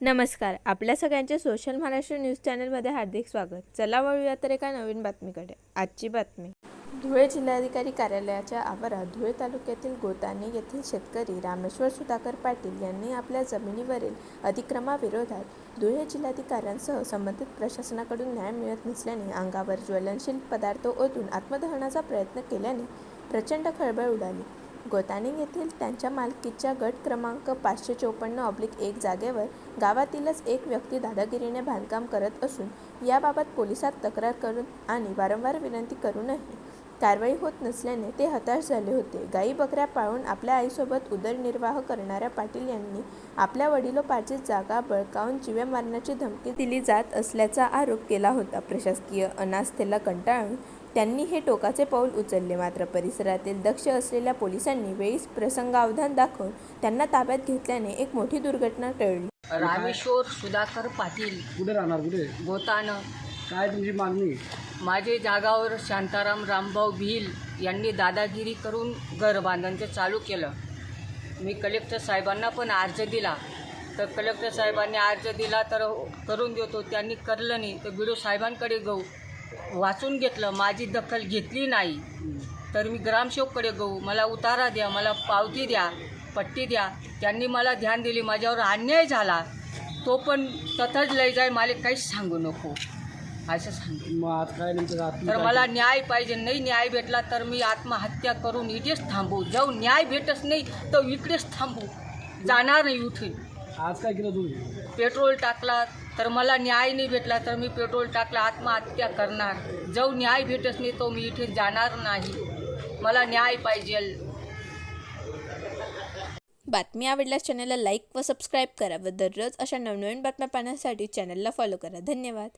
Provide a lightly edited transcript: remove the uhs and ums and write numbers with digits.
नमस्कार. आपल्या सगळ्यांचे सोशल महाराष्ट्र न्यूज चॅनलमध्ये हार्दिक स्वागत. चला वळूया तर एका नवीन बातमीकडे. आजची बातमी. धुळे जिल्हाधिकारी कार्यालयाच्या आवारात धुळे तालुक्यातील गोताणे येथील शेतकरी रामेश्वर सुधाकर पाटील यांनी आपल्या जमिनीवरील अतिक्रमणाविरोधात धुळे जिल्हाधिकाऱ्यांसह संबंधित प्रशासनाकडून न्याय मिळत नसल्याने अंगावर ज्वलनशील पदार्थ ओतून आत्मदहनाचा प्रयत्न केल्याने प्रचंड खळबळ उडाली. गोताणे येथील त्यांच्या मालकीच्या गट क्रमांक 554/1 जागेवर गावातीलच एक व्यक्ती दादागिरीने बांधकाम करत असून याबाबत पोलिसात तक्रार करून आणि वारंवार विनंती करूनही कारवाई होत नसल्याने ते हताश झाले होते. गाई बकऱ्या पाळून आपल्या आईसोबत उदरनिर्वाह करणाऱ्या पाटील यांनी आपल्या वडिलोपार्जित जागा बळकावून जीवे मारण्याची धमकी दिली जात असल्याचा आरोप केला होता. प्रशासकीय अनास्थेला कंटाळून त्यांनी हे टोकाचे पाऊल उचलले. मात्र परिसरातील दक्ष असलेल्या पोलिसांनी वेळीच प्रसंगावधान दाखवून त्यांना ताब्यात घेतल्याने एक मोठी दुर्घटना टळली. रामेश्वर सुधाकर पाटील, कुठे राहणार, कुठे गोताणं. काय तुमची मागणी? माझे जागावर शांताराम रामभाऊ भिल यांनी दादागिरी करून घर बांधणं चालू केलं. मी कलेक्टर साहेबांना पण अर्ज दिला, तर कलेक्टर साहेबांनी अर्ज दिला तर करून देतो, त्यांनी करलं नाही. तर बिडो साहेबांकडे वाचून घेतलं, माझी दखल घेतली नाही. तर मी ग्रामसेवककडे मला उतारा द्या, मला पावती द्या, पट्टी द्या. त्यांनी मला ध्यान दिली, माझ्यावर अन्याय झाला तो पण तथाच लय जाय, मला काहीच सांगू नको असं सांग. मग आज काय नेमकं? तर मला न्याय पाहिजे. नाही न्याय भेटला तर मी आत्महत्या करून इथेच थांबू. जाऊ न्याय भेटच नाही तर इकडेच थांबू, जाणार नाही उठून. आज काय केलं तुम्ही? पेट्रोल टाकला. तर मला न्याय नाही भेटला तर मी पेट्रोल टाकला, आत्महत्या करणार. जाऊ न्याय भेटच नाही तो मी इथे जाणार नाही. मला न्याय पाहिजे. बातमी आवडल्यास चॅनलला लाईक व सबस्क्राईब करा व दररोज अशा नवनवीन बातम्या पाहण्यासाठी चॅनलला फॉलो करा. धन्यवाद.